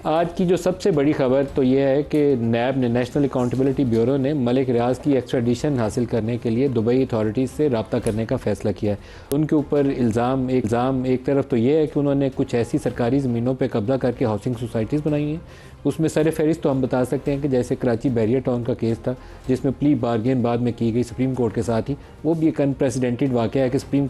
आज की जो सबसे बड़ी खबर तो ये है कि नैब ने, नेशनल अकाउंटेबिलिटी ब्यूरो ने मलिक रियाज की एक्स्ट्राडिशन हासिल करने के लिए दुबई अथॉरिटीज़ से रब्ता करने का फ़ैसला किया है। उनके ऊपर इल्ज़ाम एक तरफ तो ये है कि उन्होंने कुछ ऐसी सरकारी ज़मीनों पर कब्ज़ा करके हाउसिंग सोसाइटीज़ बनाई हैं। उसमें सर फहरिस्त तो हम बता सकते हैं कि जैसे कराची बैरियर टाउन का केस था, जिसमें प्ली बार्गेन बाद में की गई सुप्रीम कोर्ट के साथ ही, वो भी एक अनप्रेसिडेंटेड वाक़या है कि सुप्रीम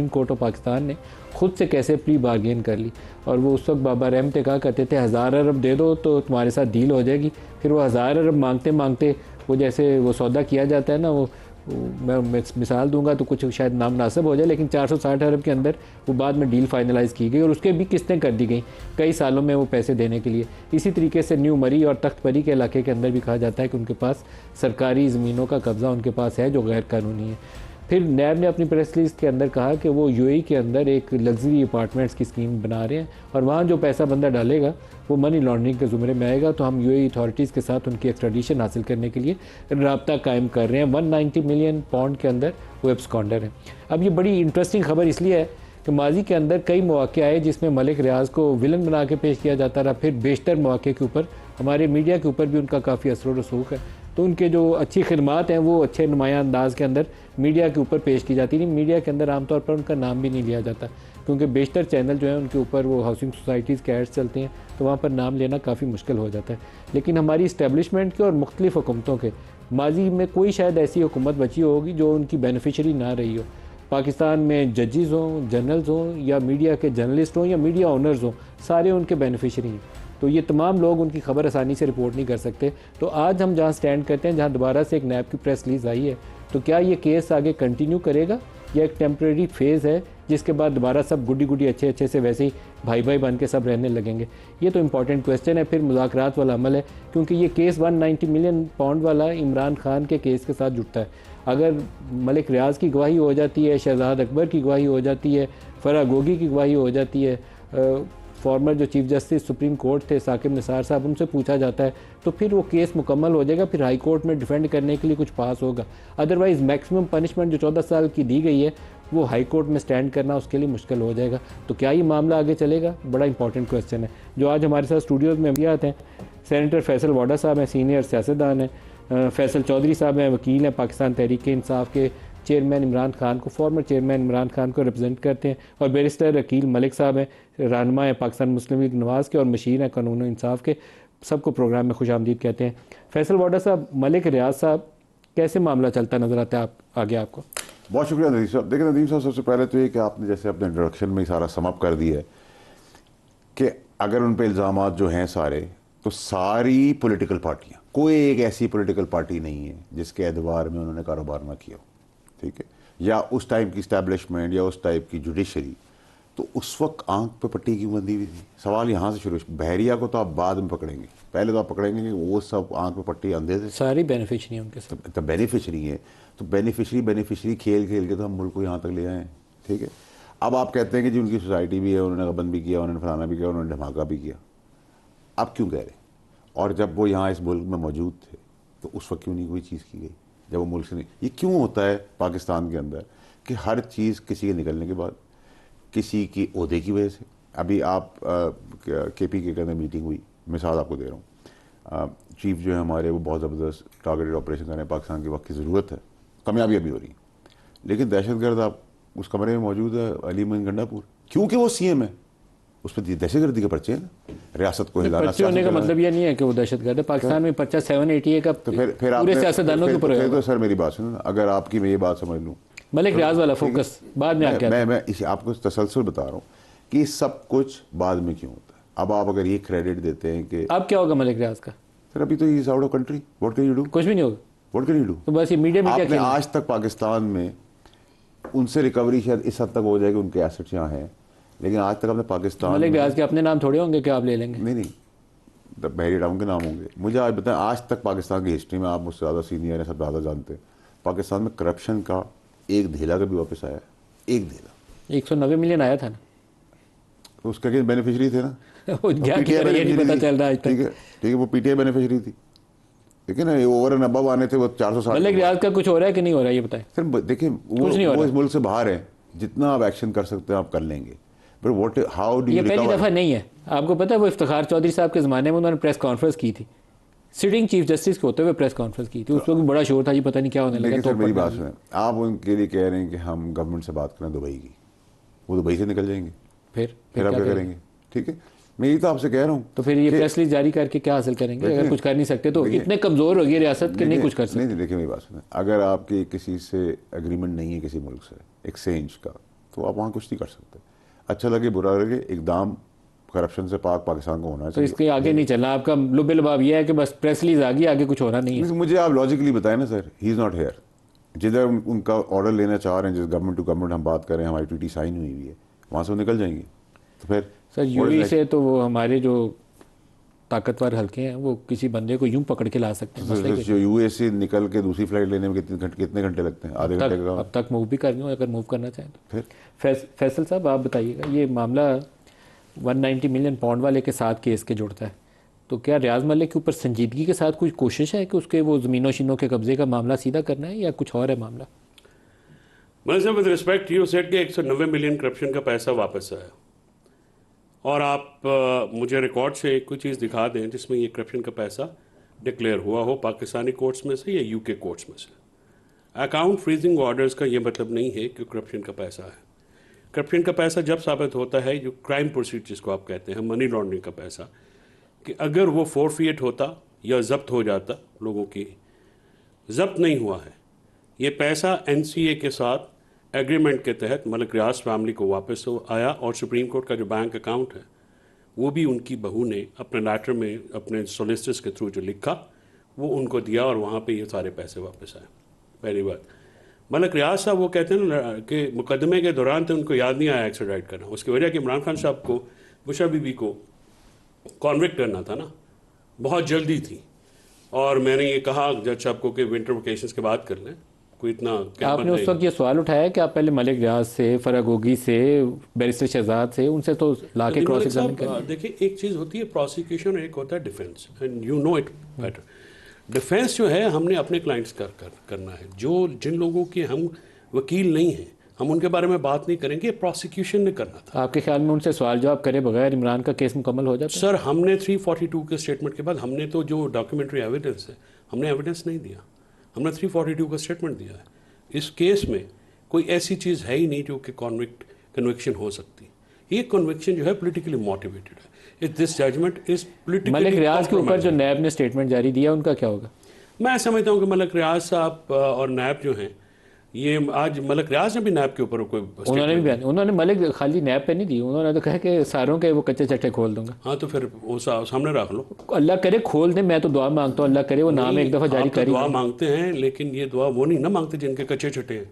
कोर्ट ऑफ पाकिस्तान ने खुद से कैसे प्ली बार्गेन कर ली। और वो उस वक्त बाबा रहमत कहा करते थे 1000 अरब दे दो तो तुम्हारे साथ डील हो जाएगी। फिर वो 1000 अरब मांगते मांगते वो जैसे वो सौदा किया जाता है ना, वो मैं मिसाल दूंगा तो कुछ शायद नामनासिब हो जाए, लेकिन 460 अरब के अंदर वो बाद में डील फाइनलाइज़ की गई और उसके भी किस्तें कर दी गई कई सालों में वो पैसे देने के लिए। इसी तरीके से न्यू मरी और तख्त परी के इलाके के अंदर भी कहा जाता है कि उनके पास सरकारी ज़मीनों का कब्ज़ा उनके पास है जो गैर कानूनी है। फिर नैब ने अपनी प्रेस रिलीज के अंदर कहा कि वो यूएई के अंदर एक लग्जरी अपार्टमेंट्स की स्कीम बना रहे हैं और वहाँ जो पैसा बंदा डालेगा वो मनी लॉन्ड्रिंग के ज़ुमरे में आएगा। तो हम यूएई अथॉरिटीज़ के साथ उनकी एक्स्ट्राडिशन हासिल करने के लिए राब्ता कायम कर रहे हैं। 190 मिलियन पाउंड के अंदर वो एब्सकॉन्डर हैं। अब ये बड़ी इंटरेस्टिंग खबर इसलिए है कि माजी के अंदर कई मौक़े आए जिसमें मलिक रियाज को विलन बना के पेश किया जाता रहा। फिर बेशतर मौक़े के ऊपर हमारे मीडिया के ऊपर भी उनका काफ़ी असर व रसूख है, तो उनके जो अच्छी खिदमात हैं वो अच्छे नुमाया अंदाज के अंदर मीडिया के ऊपर पेश की जाती नहीं। मीडिया के अंदर आमतौर पर उनका नाम भी नहीं लिया जाता, क्योंकि बेशतर चैनल जो है उनके ऊपर वो हाउसिंग सोसाइटीज़ के एड्स चलते हैं, तो वहाँ पर नाम लेना काफ़ी मुश्किल हो जाता है। लेकिन हमारी इस्टेब्लिशमेंट के और मुख्तलिफ़ हुकूमतों के माजी में कोई शायद ऐसी हुकूमत बची होगी जो उनकी बेनिफिशरी ना रही हो। पाकिस्तान में जजेस हों, जनरल्स हों, या मीडिया के जर्नलिस्ट हों, या मीडिया ओनर्स हों, सारे उनके बेनिफिशरी हैं। तो ये तमाम लोग उनकी खबर आसानी से रिपोर्ट नहीं कर सकते। तो आज हम जहाँ स्टैंड करते हैं, जहाँ दोबारा से एक नैब की प्रेस रिलीज आई है, तो क्या ये केस आगे कंटिन्यू करेगा या एक टेम्प्रेरी फेज़ है जिसके बाद दोबारा सब गुडी गुडी अच्छे अच्छे से वैसे ही भाई भाई बन के सब रहने लगेंगे? ये तो इंपॉर्टेंट क्वेश्चन है। फिर मुज़ाकरात वाला अमल है, क्योंकि ये केस 190 मिलियन पाउंड वाला इमरान खान के केस के साथ जुड़ता है। अगर मलिक रियाज की गवाही हो जाती है, शहजाद अकबर की गवाही हो जाती है, फराह गोगी की गवाही हो जाती है, फॉर्मर जो चीफ जस्टिस सुप्रीम कोर्ट थे साकिब निसार साहब, उनसे पूछा जाता है, तो फिर वो केस मुकम्मल हो जाएगा। फिर हाई कोर्ट में डिफेंड करने के लिए कुछ पास होगा। अदरवाइज़ मैक्सिमम पनिशमेंट जो 14 साल की दी गई है वो हाई कोर्ट में स्टैंड करना उसके लिए मुश्किल हो जाएगा। तो क्या ये मामला आगे चलेगा? बड़ा इंपॉर्टेंट क्वेश्चन है। जो आज हमारे साथ स्टूडियोज़ में भी आते हैं, सेनेटर फैसल वाडा साहब हैं, सीनियर सियासतदान हैं, फैसल चौधरी साहब हैं, वकील हैं, पाकिस्तान तहरीक इंसाफ के चेयरमैन इमरान खान को, फॉर्मर चेयरमैन इमरान खान को रिप्रेजेंट करते हैं, और बैरिस्टर अकील मलिक साहब हैं, रहनुमा हैं पाकिस्तान मुस्लिम लीग नवाज़ के और मशीर हैं कानून और इंसाफ के। सबको प्रोग्राम में खुशामदीद कहते हैं। फैसल वाडा साहब, मलिक रियाज साहब, कैसे मामला चलता नज़र आता है आगे आपको? बहुत शुक्रिया नदीम साहब। देखिए नदीम साहब, सबसे पहले तो ये कि आपने जैसे अपने इंट्रोडक्शन में ही सारा समअप कर दिया है कि अगर उन पर इल्ज़ाम जो हैं सारे, तो सारी पॉलिटिकल पार्टियाँ, कोई एक ऐसी पॉलिटिकल पार्टी नहीं है जिसके एतबार में उन्होंने कारोबार ना किया हो, ठीक है, या उस टाइम की इस्टेब्लिशमेंट या उस टाइप की जुडिशरी, तो उस वक्त आंख पे पट्टी क्यों बंधी हुई थी? सवाल यहाँ से शुरू। बहरिया को तो आप बाद में पकड़ेंगे, पहले तो आप पकड़ेंगे कि वो सब आंख पे पट्टी अंधे थे, सारी बेनिफिशरी उनके सब। तो बेनिफिशरी है, तो बेनिफिशरी खेल खेल के तो हम मुल्क को यहाँ तक ले आए, ठीक है। अब आप कहते हैं कि जी उनकी सोसाइटी भी है, उन्होंने गबन भी किया, उन्होंने फलाना भी किया, उन्होंने धमाका भी किया। अब क्यों कह रहे? और जब वो यहाँ इस मुल्क में मौजूद थे तो उस वक्त क्यों नहीं कोई चीज़ की गई? जब वो मुल्क से नहीं, ये क्यों होता है पाकिस्तान के अंदर कि हर चीज़ किसी के निकलने के बाद, किसी की ओहदे की वजह से? अभी आप KP के अंदर मीटिंग हुई, मिसाल आपको दे रहा हूँ, चीफ जो है हमारे, वो बहुत ज़बरदस्त टारगेटेड ऑपरेशन कर रहे हैं, पाकिस्तान के वक्त की ज़रूरत है, कामयाबी अभी हो रही है, लेकिन दहशतगर्द आप उस कमरे में मौजूद है, अली मोइन गंडापुर, क्योंकि वो CM है, उस पर दहशतगर्दी के पर्चे हैं ना, रियासत को हिलाना। पर्चे होने का मतलब ये नहीं है कि वो दहशतगर्द है। पाकिस्तान में पर्चा 780 का तो फिर पूरे सियासतदानों के ऊपर है। तो सर मेरी बात सुनो, अगर आपकी मैं ये बात समझ लूँ, मलिक रियाज वाला फोकस बाद में आके, मैं इसे आपको तसलसल बता रहा हूँ कि सब कुछ बाद में क्यों होता है। अब आप अगर ये क्रेडिट देते हैं कि अब क्या होगा मलिक रियाज का? सर अभी तो is out of country, what can you do? कुछ भी नहीं होगा, व्हाट कैन यू डू? तो बस ये मीडिया आपने आज तक पाकिस्तान में उनसे रिकवरी शायद इस हद तक हो जाएगी, उनके एसेट्स यहाँ हैं, लेकिन आज तक अपने पाकिस्तान मलिक रियाज के अपने नाम थोड़े होंगे कि आप ले लेंगे? नहीं, बहरी टाउन के नाम होंगे। मुझे आज बताएं, आज तक पाकिस्तान की हिस्ट्री में, आप मुझसे ज़्यादा सीनियर हैं, सब ज़्यादा जानते हैं, पाकिस्तान में करप्शन का एक धेला कभी वापस आया? एक धेला। 190 मिलियन आया था ना, तो उसका क्या बेनिफिशरी थे ना? पता चल रहा है, ठीक है, वो PTI बेनिफिशरी थी, ठीक है ना। ये ओवर एंड अबव आने थे वो 460। मलिक रियाज का कुछ हो रहा है कि नहीं हो रहा है ये बताएं? सर देखिए, वो इस मुल्क से बाहर है, जितना आप एक्शन कर सकते हैं आप कर लेंगे। बट व्हाट हाउ डू ये यू पहली रिकवर? दफ़ा नहीं है। आपको पता है वो इफ्तिखार चौधरी साहब के ज़माने में उन्होंने प्रेस कॉन्फ्रेंस की थी, सिटिंग चीफ जस्टिस के होते हुए प्रेस कॉन्फ्रेंस की थी, उस वक्त बड़ा शोर था, जी पता नहीं क्या होने लगा। लेकिन तो सर मेरी बात सुनें, आप उनके लिए कह रहे हैं कि हम गवर्नमेंट से बात करें दुबई की, वो दुबई से निकल जाएंगे, फिर आप क्या करेंगे? ठीक है, मैं यही तो आपसे कह रहा हूँ। तो फिर ये प्रेस रिलीज जारी करके क्या हासिल करेंगे अगर कुछ कर नहीं सकते? तो इतने कमज़ोर हो गई रियासत कि नहीं कुछ कर सकते। नहीं, देखिए मेरी बात सुनें, अगर आपकी किसी से एग्रीमेंट नहीं है किसी मुल्क से एक्सचेंज का, तो आप वहाँ कुछ नहीं कर सकते। अच्छा लगे बुरा लगे, एकदम करप्शन से पाकिस्तान को होना तो चाहिए। इसके आगे नहीं चलना। आपका लुबे लबाब ये है कि बस प्रेस रिलीज आ गई, आगे कुछ होना नहीं है। मुझे आप लॉजिकली बताएं ना sir, he is not here. जिधर उनका ऑर्डर लेना चाह रहे हैं, जिस गवर्नमेंट टू गवर्नमेंट हम बात करें, हमारी ट्रीटी साइन हुई हुई है, वहाँ से वो निकल जाएंगे। तो फिर सर यूएई से तो वो हमारे जो ताकतवर हल्के हैं वो किसी बंदे को यूं पकड़ के ला सकते हैं। जो यूएस से निकल के दूसरी फ्लाइट लेने में कितने घंटे लगते हैं? आधे घंटे का। अब तक मूव भी कर रहे हो, अगर मूव करना चाहें तो। फिर फैसल साहब आप बताइएगा, ये मामला 190 मिलियन पाउंड वाले के साथ केस के जुड़ता है, तो क्या रियाज मलिक के ऊपर संजीदगी के साथ कुछ कोशिश है कि उसके वो ज़मीनों शिनों के कब्जे का मामला सीधा करना है, या कुछ और है मामला? मलिक साहब, विद रिस्पेक्ट यू सेड कि 190 मिलियन करप्शन का पैसा वापस आया, और आप मुझे रिकॉर्ड से कोई चीज़ दिखा दें जिसमें ये करप्शन का पैसा डिक्लेयर हुआ हो पाकिस्तानी कोर्ट्स में से या यूके कोर्ट्स में से। अकाउंट फ्रीजिंग ऑर्डर्स का ये मतलब नहीं है कि करप्शन का पैसा है। करप्शन का पैसा जब साबित होता है, जो क्राइम प्रोसीड जिसको आप कहते हैं, मनी लॉन्ड्रिंग का पैसा, कि अगर वो फोरफिएट होता या जब्त हो जाता, लोगों की जब्त नहीं हुआ है, ये पैसा एनसीए के साथ एग्रीमेंट के तहत मलिक रियाज फैमिली को वापस आया, और सुप्रीम कोर्ट का जो बैंक अकाउंट है वो भी उनकी बहू ने अपने लेटर में अपने सोलिसिटर्स के थ्रू जो लिखा वो उनको दिया, और वहाँ पे ये सारे पैसे वापस आए। पहली बात, मलिक रियाज साहब वो कहते हैं ना कि मुकदमे के दौरान तो उनको याद नहीं आया एक्स्ट्राडाइट करना, उसकी वजह कि इमरान खान साहब को बुशरा बीबी को कॉन्विक्ट करना था ना, बहुत जल्दी थी। और मैंने ये कहा जज साहब को कि विंटर वेकेशंस के बाद कर लें, कोई इतना आपने उस वक्त ये सवाल उठाया कि आप पहले मलिक रियाज से, फरागोगी से, बैरिस्टर शहजाद से, उनसे तो ला के क्रॉस एग्जामिन करें। देखिए, एक चीज़ होती है प्रोसिक्यूशन, एक होता है defence, and you know it better. Defence जो है हमने अपने क्लाइंट्स करना है। जो जिन लोगों के हम वकील नहीं हैं, हम उनके बारे में बात नहीं करेंगे, प्रोसिक्यूशन ने करना था। आपके ख्याल में उनसे सवाल जवाब करे बगैर इमरान का केस मुकम्मल हो जाता है? सर, हमने 342 के स्टेटमेंट के बाद हमने तो जो डॉक्यूमेंट्री एविडेंस है, हमने एविडेंस नहीं दिया, हमने 342 का स्टेटमेंट दिया है। इस केस में कोई ऐसी चीज़ है ही नहीं जो कि कन्विक्शन हो सकती। ये कन्विक्शन जो है पॉलिटिकली मोटिवेटेड है। This judgement is politically. Malik Riaz के ऊपर जो नैब ने स्टेटमेंट जारी दिया, उनका क्या होगा? मैं समझता हूँ कि मलिक रियाज साहब और नैब जो हैं, ये आज मलिक रियाज ने भी नैब के ऊपर कोई उन्होंने भी बयान, उन्होंने मलिक खाली नैब पे नहीं दी, उन्होंने तो कहा कि सारों के वो कच्चे चट्टे खोल दूंगा। हाँ, तो फिर वो सामने रख लो। अल्लाह करे खोल दे, मैं तो दुआ मांगता हूँ अल्लाह करे वो नाम एक दफ़ा जारी करें। दुआ मांगते हैं, लेकिन ये दुआ वो नहीं ना मांगते जिनके कच्चे चट्टे हैं।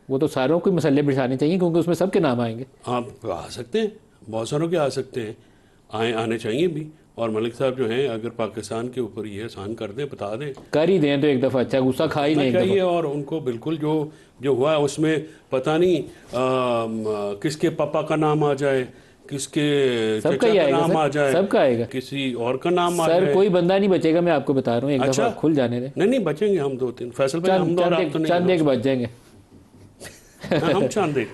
वो तो सारों को मसले बिछाने चाहिए, क्योंकि उसमें सबके नाम आएंगे। आप आ सकते हैं, बहुत सारों के आ सकते हैं, आने चाहिए भी। और मलिक साहब जो हैं, अगर पाकिस्तान के ऊपर ये एहसान कर दें, बता दें, कर ही दें तो एक दफ़ा अच्छा, गुस्सा खा ही नहीं चाहिए। और उनको बिल्कुल जो हुआ है उसमें पता नहीं किसके पापा का नाम आ जाए, किसके सबका ही आएगा, नाम आ जाए, सबका आएगा, किसी और का नाम आ जाए। सर कोई बंदा नहीं बचेगा, मैं आपको बता रहा हूँ। एक दफ़ा खुल जाने दें। नहीं बचेंगे हम 2-3 फैसल भाई, हम दो चंद एक बच जाएंगे। हम चांद एक